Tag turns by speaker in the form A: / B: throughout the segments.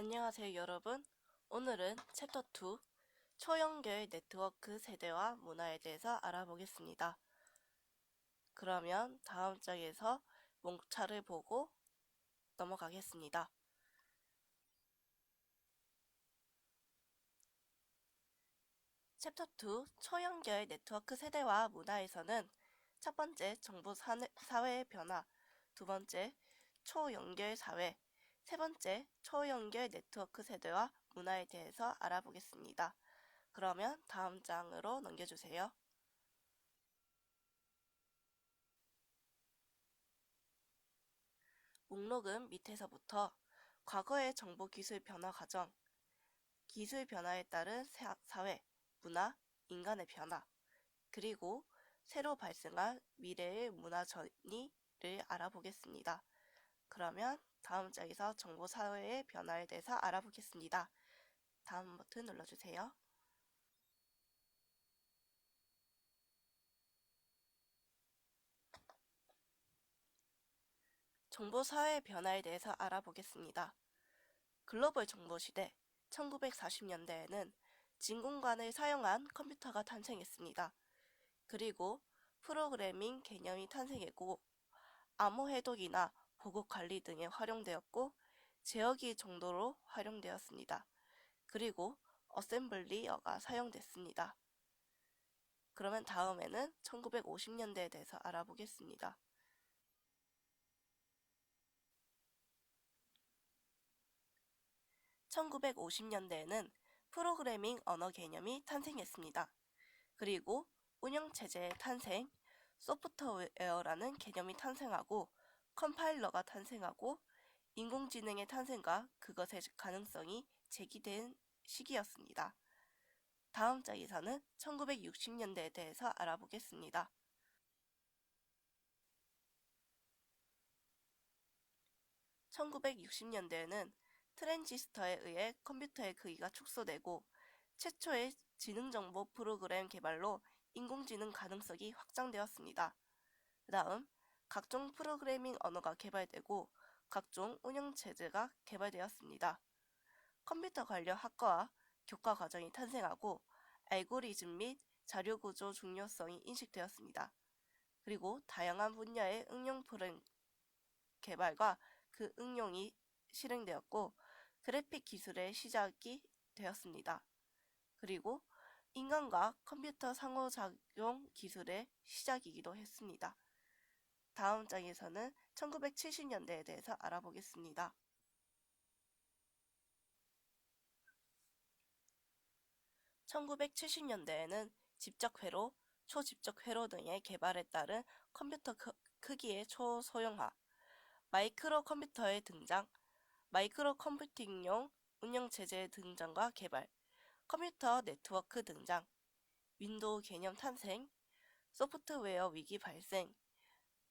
A: 안녕하세요 여러분. 오늘은 챕터 2 초연결 네트워크 세대와 문화에 대해서 알아보겠습니다. 그러면 다음 장에서 몽차를 보고 넘어가겠습니다. 챕터 2 초연결 네트워크 세대와 문화에서는 첫 번째 정보 사회의 변화, 두 번째 초연결 사회, 세 번째 초연결 네트워크 세대와 문화에 대해서 알아보겠습니다. 그러면 다음 장으로 넘겨주세요. 목록은 밑에서부터 과거의 정보기술 변화 과정, 기술 변화에 따른 사회, 문화, 인간의 변화, 그리고 새로 발생할 미래의 문화 전이를 알아보겠습니다. 그러면 다음 장에서 정보사회의 변화에 대해서 알아보겠습니다. 다음 버튼 눌러주세요. 정보사회의 변화에 대해서 알아보겠습니다. 글로벌 정보시대 1940년대에는 진공관을 사용한 컴퓨터가 탄생했습니다. 그리고 프로그래밍 개념이 탄생했고 암호 해독이나 보급 관리 등에 활용되었고 제어기 정도로 활용되었습니다. 그리고 어셈블리어가 사용됐습니다. 그러면 다음에는 1950년대에 대해서 알아보겠습니다. 1950년대에는 프로그래밍 언어 개념이 탄생했습니다. 그리고 운영체제의 탄생, 소프트웨어라는 개념이 탄생하고 컴파일러가 탄생하고 인공지능의 탄생과 그것의 가능성이 제기된 시기였습니다. 다음 장에서는 1960년대에 대해서 알아보겠습니다. 1960년대에는 트랜지스터에 의해 컴퓨터의 크기가 축소되고 최초의 지능정보 프로그램 개발로 인공지능 가능성이 확장되었습니다. 그 다음 각종 프로그래밍 언어가 개발되고 각종 운영체제가 개발되었습니다. 컴퓨터 관련 학과와 교과 과정이 탄생하고 알고리즘 및 자료구조 중요성이 인식되었습니다. 그리고 다양한 분야의 응용 프로그램 개발과 그 응용이 실행되었고 그래픽 기술의 시작이 되었습니다. 그리고 인간과 컴퓨터 상호작용 기술의 시작이기도 했습니다. 다음 장에서는 1970년대에 대해서 알아보겠습니다. 1970년대에는 집적회로, 초집적회로 등의 개발에 따른 컴퓨터 크기의 초소형화, 마이크로 컴퓨터의 등장, 마이크로 컴퓨팅용 운영체제의 등장과 개발, 컴퓨터 네트워크 등장, 윈도우 개념 탄생, 소프트웨어 위기 발생,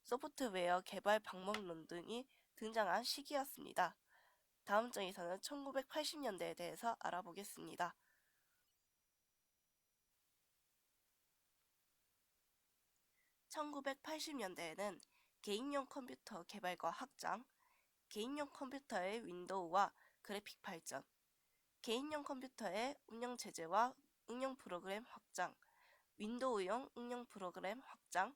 A: 소프트웨어 개발 방법론 등이 등장한 시기였습니다. 다음 장에서는 1980년대에 대해서 알아보겠습니다. 1980년대에는 개인용 컴퓨터 개발과 확장, 개인용 컴퓨터의 윈도우와 그래픽 발전, 개인용 컴퓨터의 운영체제와 응용 프로그램 확장, 윈도우용 응용 프로그램 확장,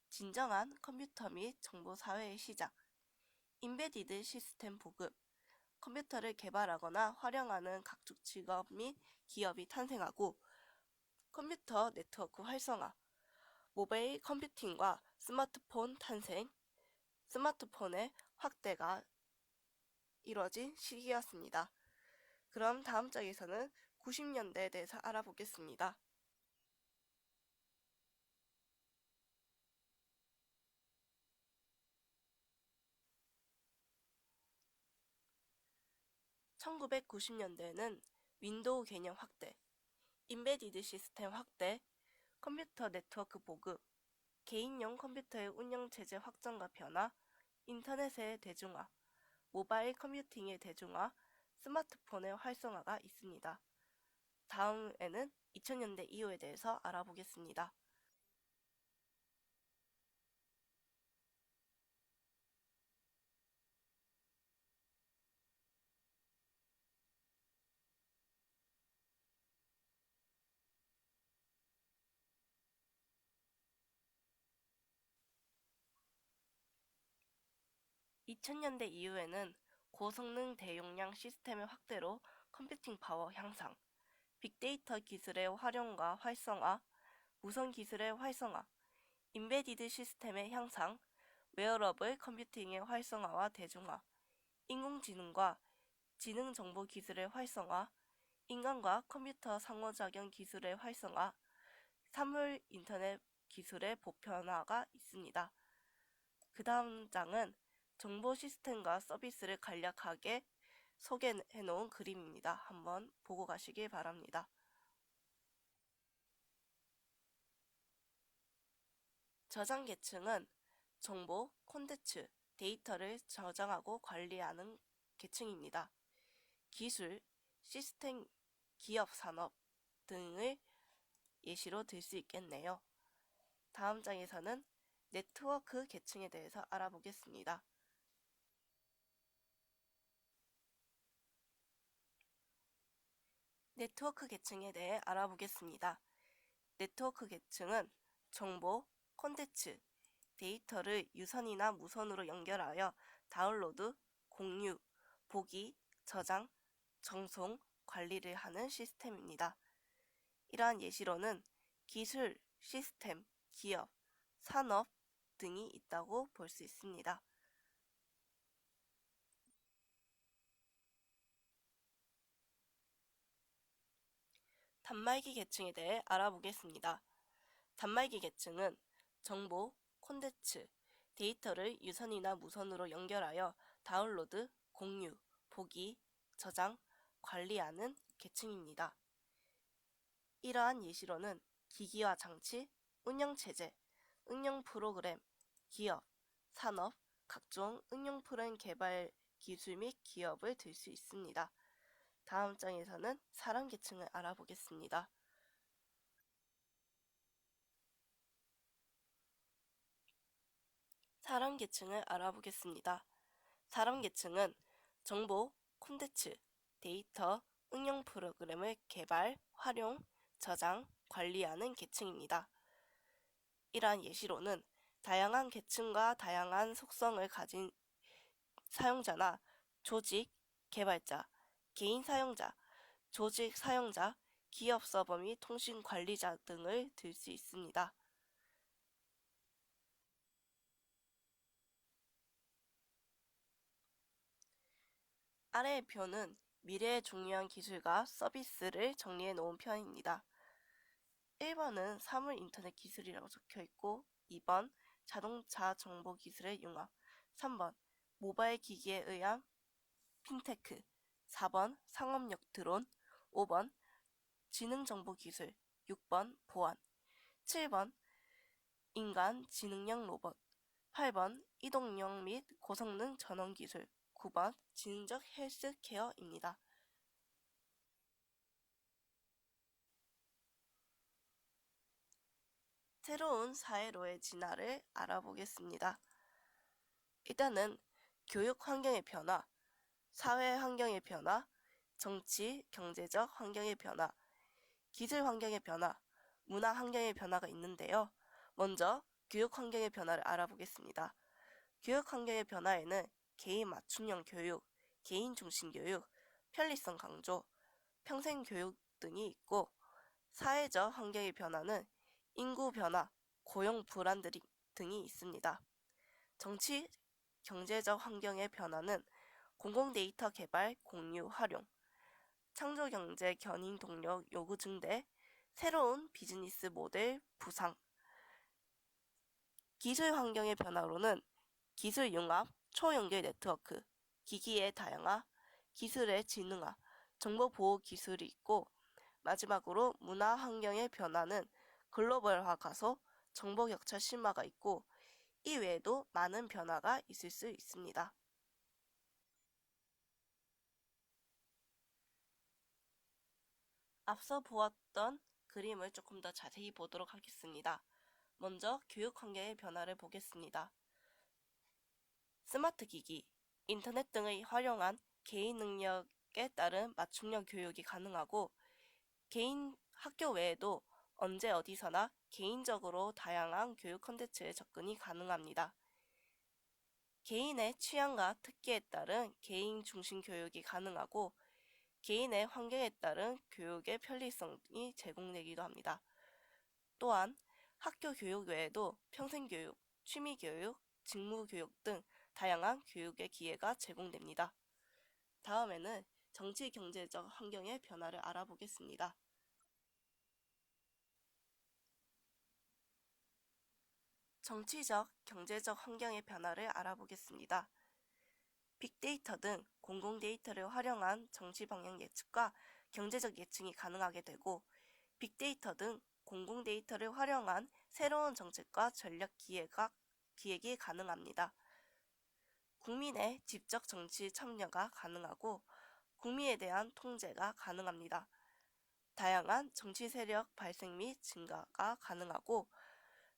A: 진정한 컴퓨터 및 정보사회의 시작, 인베디드 시스템 보급, 컴퓨터를 개발하거나 활용하는 각종 직업 및 기업이 탄생하고 컴퓨터 네트워크 활성화, 모바일 컴퓨팅과 스마트폰 탄생, 스마트폰의 확대가 이뤄진 시기였습니다. 그럼 다음 장에서는 90년대에 대해서 알아보겠습니다. 1990년대에는 윈도우 개념 확대, 인베디드 시스템 확대, 컴퓨터 네트워크 보급, 개인용 컴퓨터의 운영체제 확장과 변화, 인터넷의 대중화, 모바일 컴퓨팅의 대중화, 스마트폰의 활성화가 있습니다. 다음에는 2000년대 이후에 대해서 알아보겠습니다. 2000년대 이후에는 고성능 대용량 시스템의 확대로 컴퓨팅 파워 향상, 빅데이터 기술의 활용과 활성화, 무선 기술의 활성화, 인베디드 시스템의 향상, 웨어러블 컴퓨팅의 활성화와 대중화, 인공지능과 지능정보 기술의 활성화, 인간과 컴퓨터 상호작용 기술의 활성화, 사물 인터넷 기술의 보편화가 있습니다. 그 다음 장은 정보 시스템과 서비스를 간략하게 소개해 놓은 그림입니다. 한번 보고 가시길 바랍니다. 저장 계층은 정보, 콘텐츠, 데이터를 저장하고 관리하는 계층입니다. 기술, 시스템, 기업, 산업 등을 예시로 들 수 있겠네요. 다음 장에서는 네트워크 계층에 대해서 알아보겠습니다. 네트워크 계층에 대해 알아보겠습니다. 네트워크 계층은 정보, 콘텐츠, 데이터를 유선이나 무선으로 연결하여 다운로드, 공유, 보기, 저장, 전송, 관리를 하는 시스템입니다. 이러한 예시로는 기술, 시스템, 기업, 산업 등이 있다고 볼 수 있습니다. 단말기 계층에 대해 알아보겠습니다. 단말기 계층은 정보, 콘텐츠, 데이터를 유선이나 무선으로 연결하여 다운로드, 공유, 보기, 저장, 관리하는 계층입니다. 이러한 예시로는 기기와 장치, 운영체제, 응용 프로그램, 기업, 산업, 각종 응용 프로그램 개발 기술 및 기업을 들 수 있습니다. 다음 장에서는 사람 계층을 알아보겠습니다. 사람 계층을 알아보겠습니다. 사람 계층은 정보, 콘텐츠, 데이터, 응용 프로그램을 개발, 활용, 저장, 관리하는 계층입니다. 이러한 예시로는 다양한 계층과 다양한 속성을 가진 사용자나 조직, 개발자, 개인 사용자, 조직 사용자, 기업 서버 및 통신 관리자 등을 들 수 있습니다. 아래의 표는 미래의 중요한 기술과 서비스를 정리해 놓은 편입니다. 1번은 사물 인터넷 기술이라고 적혀 있고 2번 자동차 정보 기술의 융합, 3번 모바일 기기에 의한 핀테크, 4번 상업용 드론, 5번 지능정보기술, 6번 보안, 7번 인간 지능형 로봇, 8번 이동형 및 고성능 전원기술, 9번 지능적 헬스케어입니다. 새로운 사회로의 진화를 알아보겠습니다. 일단은 교육 환경의 변화, 사회 환경의 변화, 정치, 경제적 환경의 변화, 기술 환경의 변화, 문화 환경의 변화가 있는데요. 먼저 교육 환경의 변화를 알아보겠습니다. 교육 환경의 변화에는 개인 맞춤형 교육, 개인 중심 교육, 편리성 강조, 평생 교육 등이 있고 사회적 환경의 변화는 인구 변화, 고용 불안 등이 있습니다. 정치, 경제적 환경의 변화는 공공 데이터 개발, 공유, 활용, 창조경제 견인 동력 요구 증대, 새로운 비즈니스 모델 부상, 기술 환경의 변화로는 기술 융합, 초연결 네트워크, 기기의 다양화, 기술의 지능화, 정보보호 기술이 있고 마지막으로 문화 환경의 변화는 글로벌화 가속, 정보 격차 심화가 있고 이 외에도 많은 변화가 있을 수 있습니다. 앞서 보았던 그림을 조금 더 자세히 보도록 하겠습니다. 먼저 교육 환경의 변화를 보겠습니다. 스마트 기기, 인터넷 등을 활용한 개인 능력에 따른 맞춤형 교육이 가능하고 개인 학교 외에도 언제 어디서나 개인적으로 다양한 교육 콘텐츠에 접근이 가능합니다. 개인의 취향과 특기에 따른 개인 중심 교육이 가능하고 개인의 환경에 따른 교육의 편리성이 제공되기도 합니다. 또한 학교 교육 외에도 평생교육, 취미교육, 직무교육 등 다양한 교육의 기회가 제공됩니다. 다음에는 정치 경제적 환경의 변화를 알아보겠습니다. 정치적, 경제적 환경의 변화를 알아보겠습니다. 빅데이터 등 공공데이터를 활용한 정치 방향 예측과 경제적 예측이 가능하게 되고 빅데이터 등 공공데이터를 활용한 새로운 정책과 전략 기획이 가능합니다. 국민의 직접 정치 참여가 가능하고 국민에 대한 통제가 가능합니다. 다양한 정치 세력 발생 및 증가가 가능하고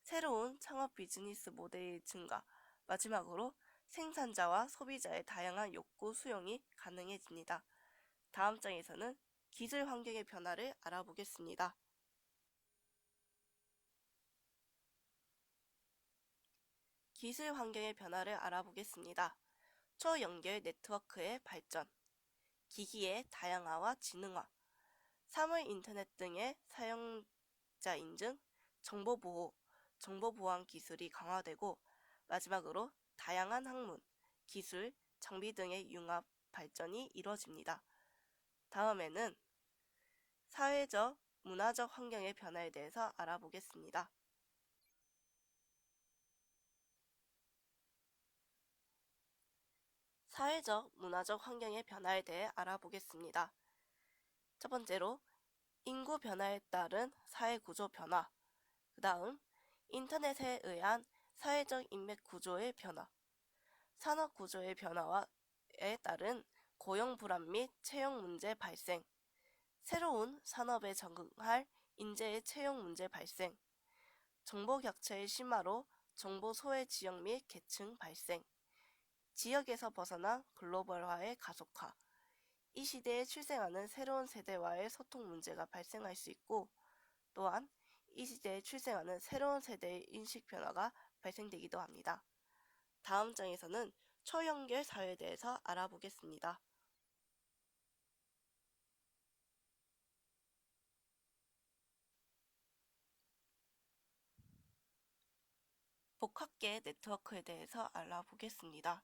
A: 새로운 창업 비즈니스 모델의 증가, 마지막으로 생산자와 소비자의 다양한 욕구 수용이 가능해집니다. 다음 장에서는 기술 환경의 변화를 알아보겠습니다. 기술 환경의 변화를 알아보겠습니다. 초연결 네트워크의 발전, 기기의 다양화와 지능화, 사물 인터넷 등의 사용자 인증, 정보보호, 정보보안 기술이 강화되고 마지막으로 다양한 학문, 기술, 장비 등의 융합 발전이 이루어집니다. 다음에는 사회적, 문화적 환경의 변화에 대해서 알아보겠습니다. 사회적, 문화적 환경의 변화에 대해 알아보겠습니다. 첫 번째로 인구 변화에 따른 사회 구조 변화, 그 다음 인터넷에 의한 사회적 인맥 구조의 변화, 산업 구조의 변화에 따른 고용 불안 및 채용 문제 발생, 새로운 산업에 적응할 인재의 채용 문제 발생, 정보 격차의 심화로 정보 소외 지역 및 계층 발생, 지역에서 벗어난 글로벌화의 가속화, 이 시대에 출생하는 새로운 세대와의 소통 문제가 발생할 수 있고 또한 이 시대에 출생하는 새로운 세대의 인식 변화가 발생되기도 합니다. 다음 장에서는 초연결 사회에 대해서 알아보겠습니다. 복합계 네트워크에 대해서 알아보겠습니다.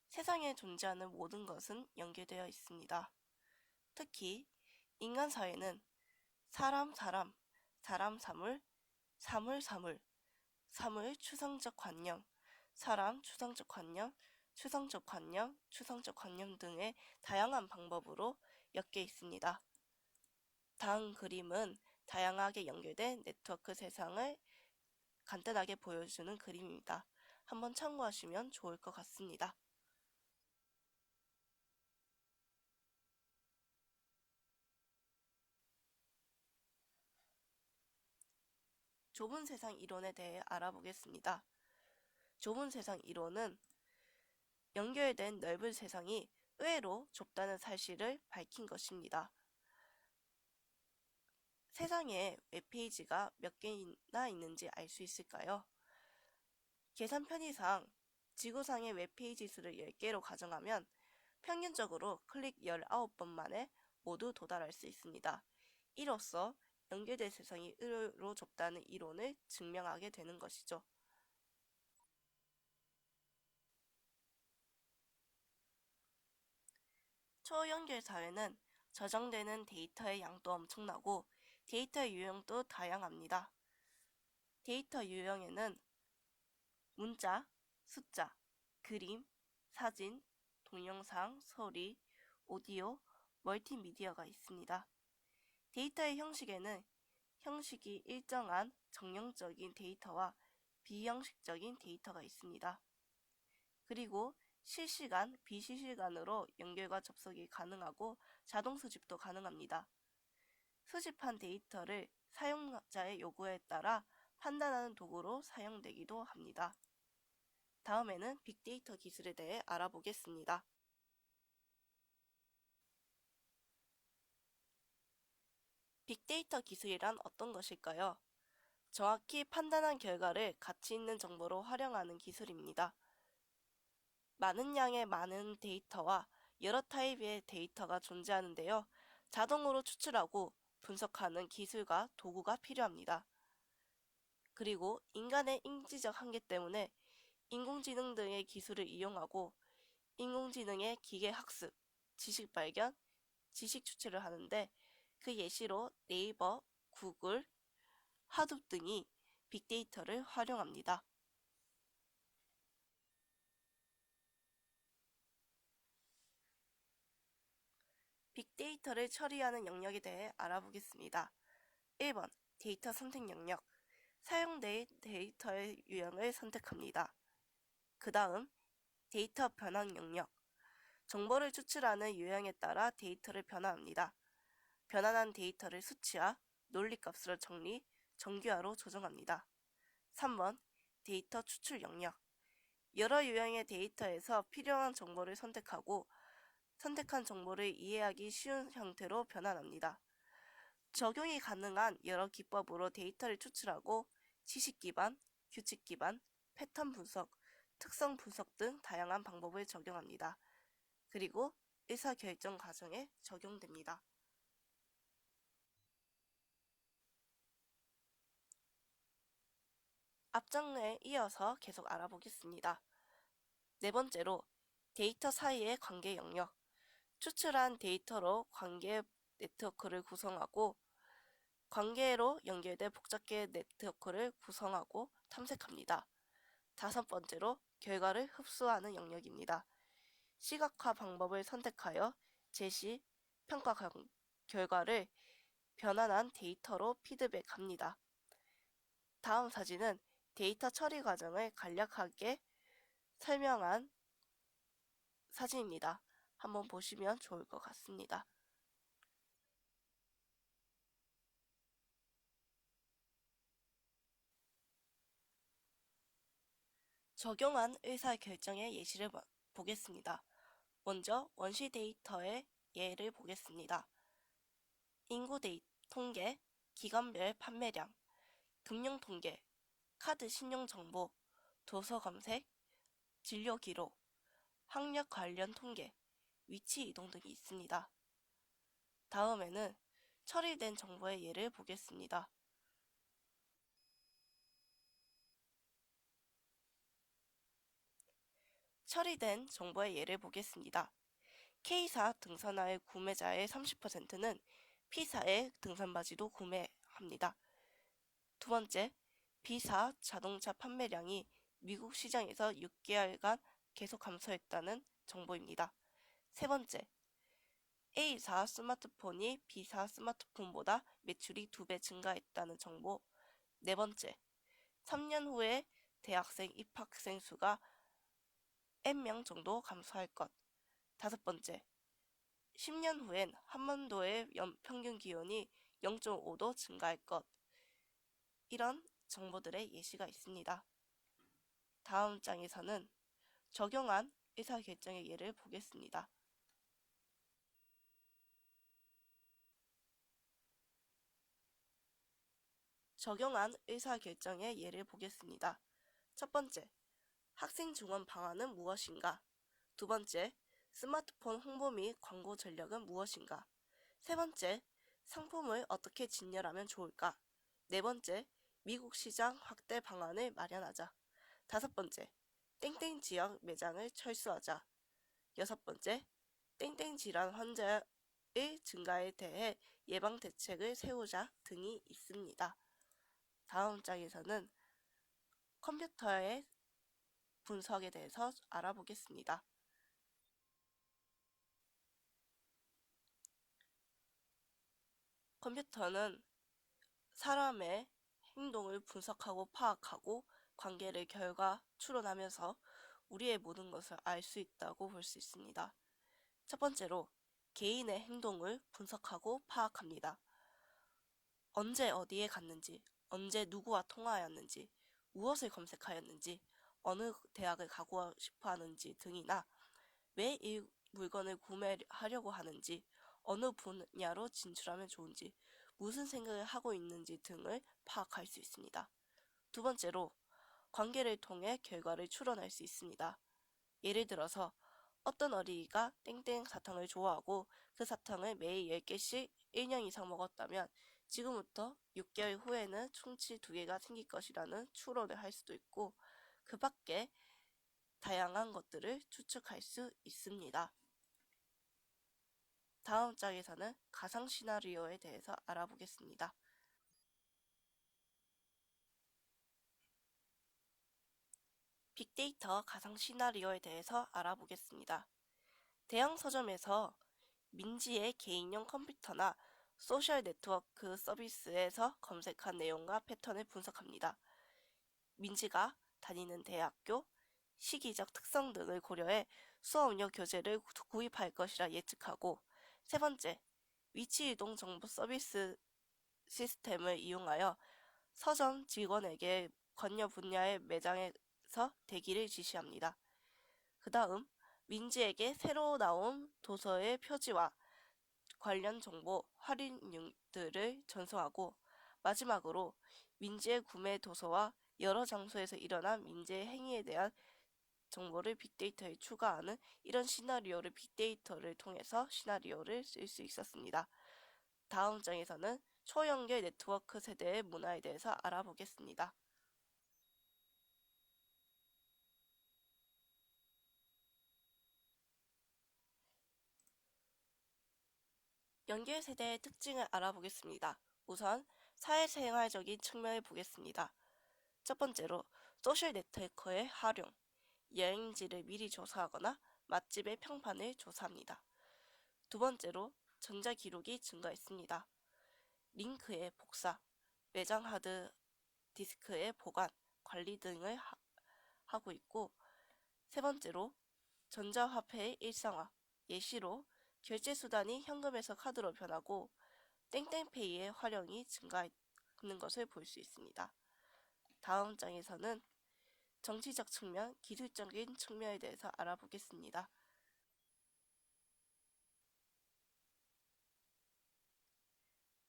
A: 세상에 존재하는 모든 것은 연결되어 있습니다. 특히 인간 사회는 사람, 사물, 사물 추상적 관념, 사람 추상적 관념, 추상적 관념 등의 다양한 방법으로 엮여 있습니다. 다음 그림은 다양하게 연결된 네트워크 세상을 간단하게 보여주는 그림입니다. 한번 참고하시면 좋을 것 같습니다. 좁은 세상 이론에 대해 알아보겠습니다. 좁은 세상 이론은 연결된 넓은 세상이 의외로 좁다는 사실을 밝힌 것입니다. 세상에 웹페이지가 몇 개나 있는지 알 수 있을까요? 계산 편의상 지구상의 웹페이지 수를 10개로 가정하면 평균적으로 클릭 19번 만에 모두 도달할 수 있습니다. 이로써 연결된 세상이 의외로 좁다는 이론을 증명하게 되는 것이죠. 초연결 사회는 저장되는 데이터의 양도 엄청나고 데이터의 유형도 다양합니다. 데이터 유형에는 문자, 숫자, 그림, 사진, 동영상, 소리, 오디오, 멀티미디어가 있습니다. 데이터의 형식에는 형식이 일정한 정형적인 데이터와 비형식적인 데이터가 있습니다. 그리고 실시간, 비실시간으로 연결과 접속이 가능하고 자동 수집도 가능합니다. 수집한 데이터를 사용자의 요구에 따라 판단하는 도구로 사용되기도 합니다. 다음에는 빅데이터 기술에 대해 알아보겠습니다. 빅데이터 기술이란 어떤 것일까요? 정확히 판단한 결과를 가치 있는 정보로 활용하는 기술입니다. 많은 양의 많은 데이터와 여러 타입의 데이터가 존재하는데요. 자동으로 추출하고 분석하는 기술과 도구가 필요합니다. 그리고 인간의 인지적 한계 때문에 인공지능 등의 기술을 이용하고 인공지능의 기계 학습, 지식 발견, 지식 추출을 하는데 그 예시로 네이버, 구글, 하둡 등이 빅데이터를 활용합니다. 빅데이터를 처리하는 영역에 대해 알아보겠습니다. 1번 데이터 선택 영역. 사용된 데이터의 유형을 선택합니다. 그 다음 데이터 변환 영역. 정보를 추출하는 유형에 따라 데이터를 변화합니다. 변환한 데이터를 수치화, 논리값으로 정리, 정규화로 조정합니다. 3번 데이터 추출 영역. 여러 유형의 데이터에서 필요한 정보를 선택하고 선택한 정보를 이해하기 쉬운 형태로 변환합니다. 적용이 가능한 여러 기법으로 데이터를 추출하고 지식 기반, 규칙 기반, 패턴 분석, 특성 분석 등 다양한 방법을 적용합니다. 그리고 의사결정 과정에 적용됩니다. 앞장에 이어서 계속 알아보겠습니다. 네 번째로 데이터 사이의 관계 영역. 추출한 데이터로 관계 네트워크를 구성하고 관계로 연결된 복잡계 네트워크를 구성하고 탐색합니다. 다섯 번째로 결과를 흡수하는 영역입니다. 시각화 방법을 선택하여 제시, 평가 결과를 변환한 데이터로 피드백합니다. 다음 사진은 데이터 처리 과정을 간략하게 설명한 사진입니다. 한번 보시면 좋을 것 같습니다. 적용한 의사결정의 예시를 보겠습니다. 먼저 원시 데이터의 예를 보겠습니다. 인구 통계, 기관별 판매량, 금융 통계, 카드 신용 정보, 도서 검색, 진료 기록, 학력 관련 통계, 위치 이동 등이 있습니다. 다음에는 처리된 정보의 예를 보겠습니다. 처리된 정보의 예를 보겠습니다. K사 등산화의 구매자의 30%는 P사의 등산바지도 구매합니다. 두 번째, B사 자동차 판매량이 미국 시장에서 6개월간 계속 감소했다는 정보입니다. 세 번째, A사 스마트폰이 B사 스마트폰보다 매출이 2배 증가했다는 정보. 네 번째, 3년 후에 대학생 입학생 수가 N명 정도 감소할 것. 다섯 번째, 10년 후엔 한반도의 평균 기온이 0.5도 증가할 것. 이런 정보들의 예시가 있습니다. 다음 장에서는 적용한 의사결정의 예를 보겠습니다. 적용한 의사결정의 예를 보겠습니다. 첫 번째, 학생 증원 방안은 무엇인가? 두 번째, 스마트폰 홍보 및 광고 전략은 무엇인가? 세 번째, 상품을 어떻게 진열하면 좋을까? 네 번째, 미국 시장 확대 방안을 마련하자. 다섯 번째, 땡땡 지역 매장을 철수하자. 여섯 번째, 땡땡 질환 환자의 증가에 대해 예방 대책을 세우자 등이 있습니다. 다음 장에서는 컴퓨터의 분석에 대해서 알아보겠습니다. 컴퓨터는 사람의 행동을 분석하고 파악하고 관계를 결과 추론하면서 우리의 모든 것을 알 수 있다고 볼 수 있습니다. 첫 번째로 개인의 행동을 분석하고 파악합니다. 언제 어디에 갔는지, 언제 누구와 통화하였는지, 무엇을 검색하였는지, 어느 대학을 가고 싶어 하는지 등이나 왜 이 물건을 구매하려고 하는지, 어느 분야로 진출하면 좋은지, 무슨 생각을 하고 있는지 등을 파악할 수 있습니다. 두 번째로 관계를 통해 결과를 추론할 수 있습니다. 예를 들어서 어떤 어린이가 땡땡 사탕을 좋아하고 그 사탕을 매일 10개씩 1년 이상 먹었다면 지금부터 6개월 후에는 충치 2개가 생길 것이라는 추론을 할 수도 있고, 그 밖에 다양한 것들을 추측할 수 있습니다. 다음 장에서는 가상 시나리오에 대해서 알아보겠습니다. 빅데이터 가상 시나리오에 대해서 알아보겠습니다. 대형 서점에서 민지의 개인용 컴퓨터나 소셜 네트워크 서비스에서 검색한 내용과 패턴을 분석합니다. 민지가 다니는 대학교, 시기적 특성 등을 고려해 수업용 교재를 구입할 것이라 예측하고, 세 번째, 위치 이동 정보 서비스 시스템을 이용하여 서점 직원에게 관여 분야의 매장에서 대기를 지시합니다. 그 다음, 민지에게 새로 나온 도서의 표지와 관련 정보, 할인율들을 전송하고, 마지막으로 민지의 구매 도서와 여러 장소에서 일어난 민지의 행위에 대한 정보를 빅데이터에 추가하는 이런 시나리오를 빅데이터를 통해서 시나리오를 쓸 수 있었습니다. 다음 장에서는 초연결 네트워크 세대의 문화에 대해서 알아보겠습니다. 연결 세대의 특징을 알아보겠습니다. 우선 사회생활적인 측면을 보겠습니다. 첫 번째로 소셜 네트워크의 활용, 여행지를 미리 조사하거나 맛집의 평판을 조사합니다. 두 번째로 전자기록이 증가했습니다. 링크의 복사, 매장 하드 디스크의 보관, 관리 등을 하고 있고, 세 번째로 전자화폐의 일상화, 예시로 결제수단이 현금에서 카드로 변하고 땡땡페이의 활용이 증가하는 것을 볼 수 있습니다. 다음 장에서는 정치적 측면, 기술적인 측면에 대해서 알아보겠습니다.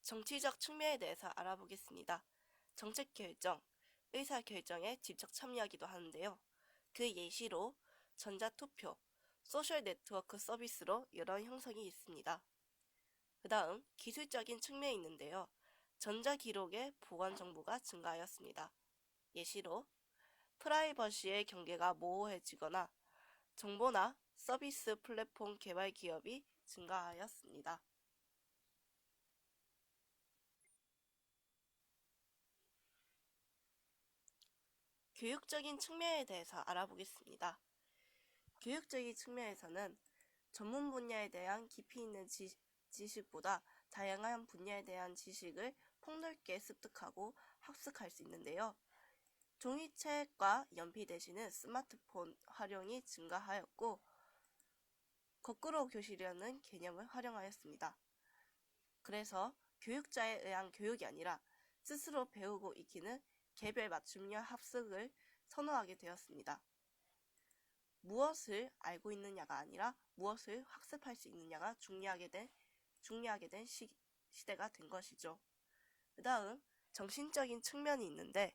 A: 정치적 측면에 대해서 알아보겠습니다. 정책 결정, 의사 결정에 직접 참여하기도 하는데요. 그 예시로 전자투표, 소셜 네트워크 서비스로 여러 형성이 있습니다. 그 다음 기술적인 측면이 있는데요. 전자기록의 보관 정보가 증가하였습니다. 예시로 프라이버시의 경계가 모호해지거나 정보나 서비스 플랫폼 개발 기업이 증가하였습니다. 교육적인 측면에 대해서 알아보겠습니다. 교육적인 측면에서는 전문 분야에 대한 깊이 있는 지식보다 다양한 분야에 대한 지식을 폭넓게 습득하고 학습할 수 있는데요. 종이책과 연필 대신은 스마트폰 활용이 증가하였고, 거꾸로 교실이라는 개념을 활용하였습니다. 그래서 교육자에 의한 교육이 아니라 스스로 배우고 익히는 개별 맞춤형 학습을 선호하게 되었습니다. 무엇을 알고 있느냐가 아니라 무엇을 학습할 수 있느냐가 중요하게 된 시대가 된 것이죠. 그 다음 정신적인 측면이 있는데,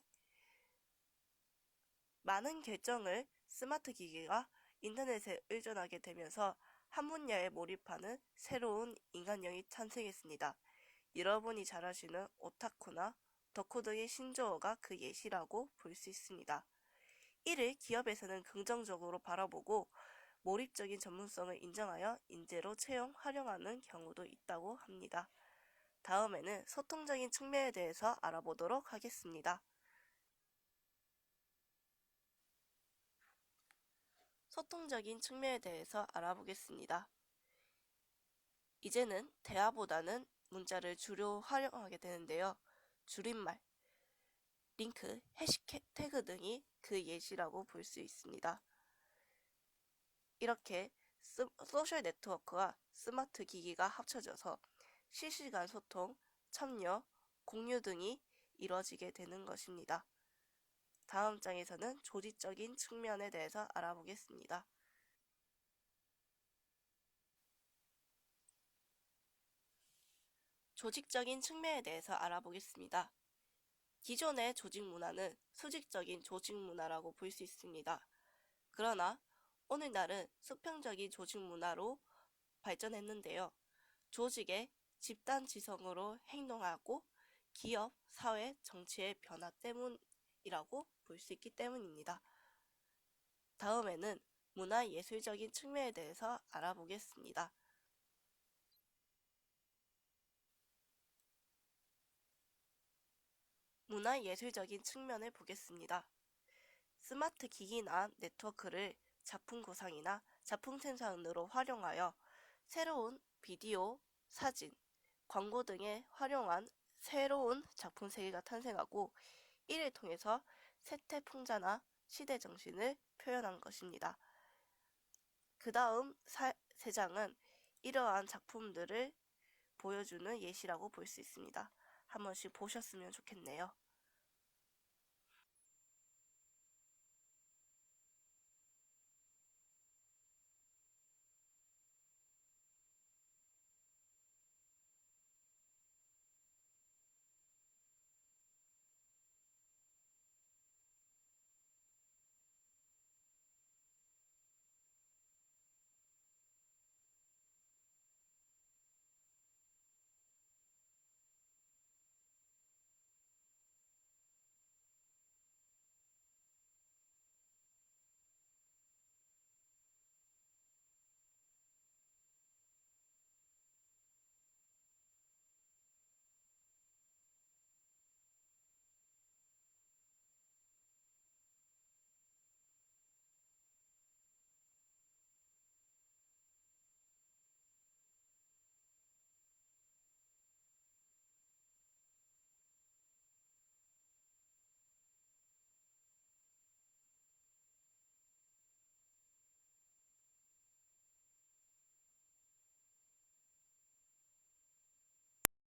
A: 많은 결정을 스마트 기기가 인터넷에 의존하게 되면서 한 분야에 몰입하는 새로운 인간형이 탄생했습니다. 여러분이 잘 아시는 오타쿠나 덕후 등의 신조어가 그 예시라고 볼 수 있습니다. 이를 기업에서는 긍정적으로 바라보고 몰입적인 전문성을 인정하여 인재로 채용, 활용하는 경우도 있다고 합니다. 다음에는 소통적인 측면에 대해서 알아보도록 하겠습니다. 소통적인 측면에 대해서 알아보겠습니다. 이제는 대화보다는 문자를 주로 활용하게 되는데요. 줄임말, 링크, 해시태그 등이 그 예시라고 볼 수 있습니다. 이렇게 소셜 네트워크와 스마트 기기가 합쳐져서 실시간 소통, 참여, 공유 등이 이루어지게 되는 것입니다. 다음 장에서는 조직적인 측면에 대해서 알아보겠습니다. 조직적인 측면에 대해서 알아보겠습니다. 기존의 조직 문화는 수직적인 조직 문화라고 볼 수 있습니다. 그러나 오늘날은 수평적인 조직 문화로 발전했는데요. 조직의 집단 지성으로 행동하고 기업, 사회, 정치의 변화 때문이라고 볼 수 있기 때문입니다. 다음에는 문화예술적인 측면에 대해서 알아보겠습니다. 문화예술적인 측면을 보겠습니다. 스마트 기기나 네트워크를 작품 구상이나 작품 생산으로 활용하여 새로운 비디오, 사진, 광고 등에 활용한 새로운 작품 세계가 탄생하고 이를 통해서 세태풍자나 시대 정신을 표현한 것입니다. 그 다음 세 장은 이러한 작품들을 보여주는 예시라고 볼 수 있습니다. 한 번씩 보셨으면 좋겠네요.